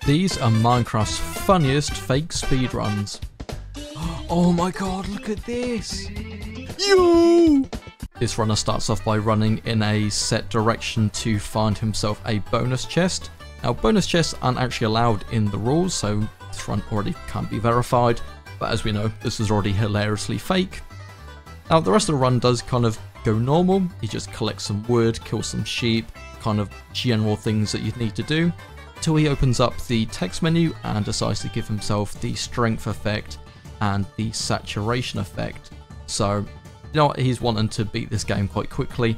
These are Minecraft's funniest fake speedruns. Oh my god, look at this! Yo! This runner starts off by running in a set direction to find himself a bonus chest. Now, bonus chests aren't actually allowed in the rules, so this run already can't be verified, but as we know, this is already hilariously fake. Now, the rest of the run does kind of go normal. He just collects some wood, kills some sheep, kind of general things that you'd need to do, till he opens up the text menu and decides to give himself the strength effect and the saturation effect. So, you know what, he's wanting to beat this game quite quickly,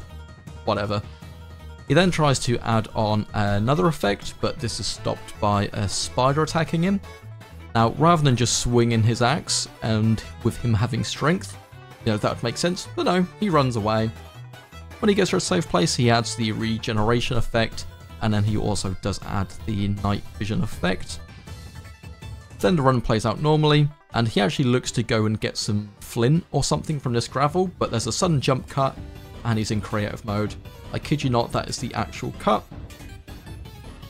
whatever. He then tries to add on another effect, but this is stopped by a spider attacking him. Now, rather than just swinging his axe, and with him having strength, you know, that would make sense, but no, he runs away. When he gets to a safe place, he adds the regeneration effect, and then he also does add the night vision effect. Then the run plays out normally, and he actually looks to go and get some flint or something from this gravel, but there's a sudden jump cut, and he's in creative mode. I kid you not, that is the actual cut.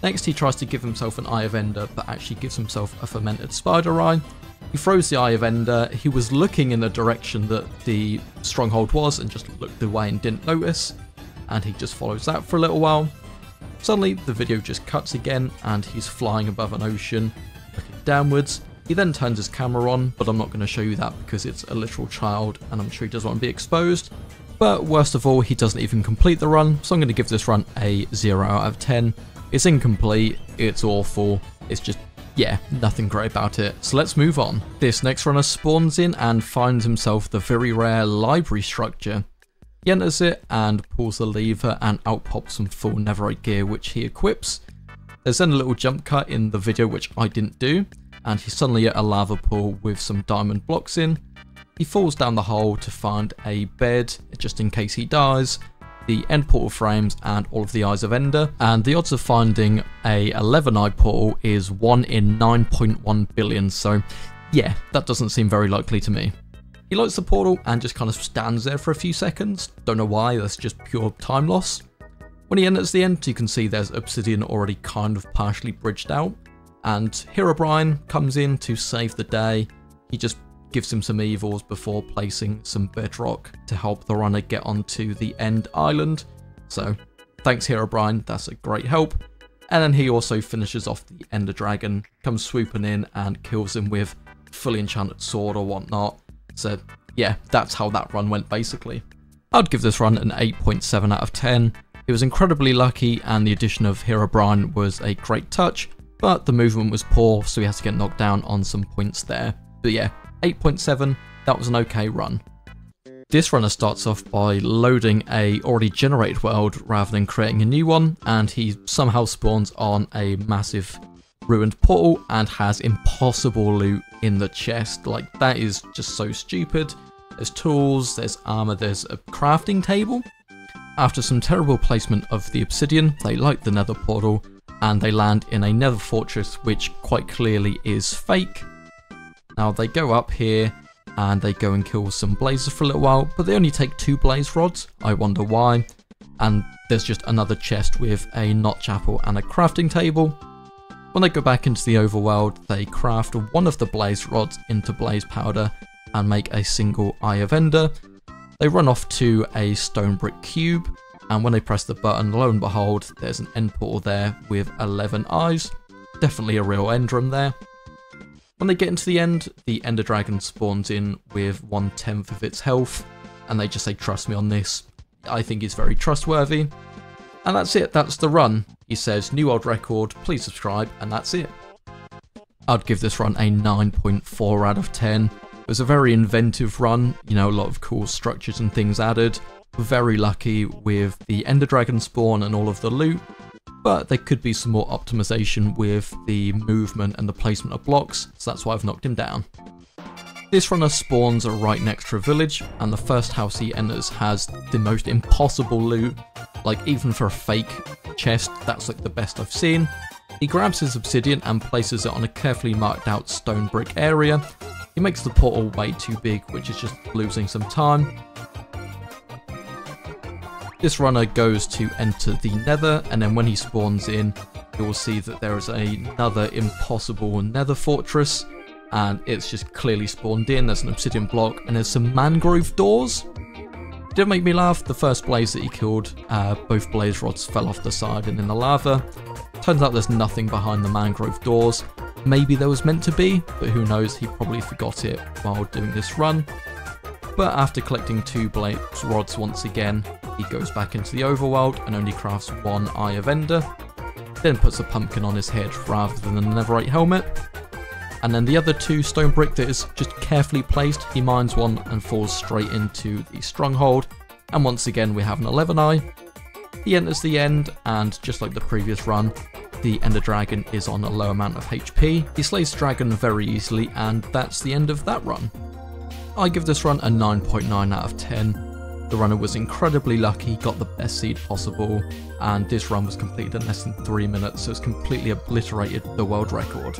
Next, he tries to give himself an Eye of Ender, but actually gives himself a fermented spider eye. He throws the Eye of Ender. He was looking in the direction that the stronghold was and just looked away and didn't notice, and he just follows that for a little while. Suddenly, the video just cuts again, and he's flying above an ocean, looking downwards. He then turns his camera on, but I'm not going to show you that because it's a literal child, and I'm sure he doesn't want to be exposed. But worst of all, he doesn't even complete the run, so I'm going to give this run a 0 out of 10. It's incomplete, it's awful, it's just, yeah, nothing great about it. So let's move on. This next runner spawns in and finds himself the very rare library structure. He enters it and pulls the lever, and out pops some full netherite gear which he equips. There's then a little jump cut in the video which I didn't do, and he's suddenly at a lava pool with some diamond blocks in. He falls down the hole to find a bed, just in case he dies, the end portal frames, and all of the Eyes of Ender. And the odds of finding a 11-eye portal is 1 in 9.1 billion, so yeah, that doesn't seem very likely to me. He lights the portal and just kind of stands there for a few seconds. Don't know why, that's just pure time loss. When he enters the end, you can see there's obsidian already kind of partially bridged out, and Herobrine comes in to save the day. He just gives him some evils before placing some bedrock to help the runner get onto the end island. So thanks Herobrine, that's a great help. And then he also finishes off the Ender Dragon, comes swooping in and kills him with fully enchanted sword or whatnot. So yeah, that's how that run went basically. I'd give this run an 8.7 out of 10. It was incredibly lucky, and the addition of Herobrine was a great touch, but the movement was poor, so he has to get knocked down on some points there. But yeah, 8.7, that was an okay run. This runner starts off by loading a already generated world rather than creating a new one, and he somehow spawns on a massive ruined portal and has impossible loot in the chest. Like, that is just so stupid. There's tools, there's armor, there's a crafting table. After some terrible placement of the obsidian, they light the nether portal and they land in a nether fortress which quite clearly is fake. Now they go up here and they go and kill some blazes for a little while, but they only take 2 blaze rods. I wonder why. And there's just another chest with a notch apple and a crafting table. When they go back into the overworld, they craft one of the blaze rods into blaze powder and make a single Eye of Ender. They run off to a stone brick cube, and when they press the button, lo and behold, there's an end portal there with 11 eyes. Definitely a real Enderum there. When they get into the end, the Ender Dragon spawns in with 1/10 of its health, and they just say, trust me on this. I think he's very trustworthy. And that's it, that's the run. He says, new world record, please subscribe, and that's it. I'd give this run a 9.4 out of 10. It was a very inventive run, you know, a lot of cool structures and things added. Very lucky with the Ender Dragon spawn and all of the loot, but there could be some more optimization with the movement and the placement of blocks, so that's why I've knocked him down. This runner spawns right next to a village, and the first house he enters has the most impossible loot. Like, even for a fake chest, that's like the best I've seen. He grabs his obsidian and places it on a carefully marked out stone brick area. He makes the portal way too big, which is just losing some time. This runner goes to enter the nether, and then when he spawns in, you will see that there is another impossible nether fortress, and it's just clearly spawned in. There's an obsidian block and there's some mangrove doors. Did make me laugh. The first blaze that he killed, both blaze rods fell off the side and in the lava. Turns out there's nothing behind the mangrove doors. Maybe there was meant to be, but who knows, he probably forgot it while doing this run. But after collecting 2 blaze rods once again, he goes back into the overworld and only crafts 1 Eye of Ender, then puts a pumpkin on his head rather than a netherite helmet. And then the other 2 stone brick that is just carefully placed, he mines 1 and falls straight into the stronghold. And once again we have an 11 eye. He enters the end, and just like the previous run, the Ender Dragon is on a low amount of HP. He slays the dragon very easily, and that's the end of that run. I give this run a 9.9 out of 10. The runner was incredibly lucky, got the best seed possible, and this run was completed in less than 3 minutes, so it's completely obliterated the world record.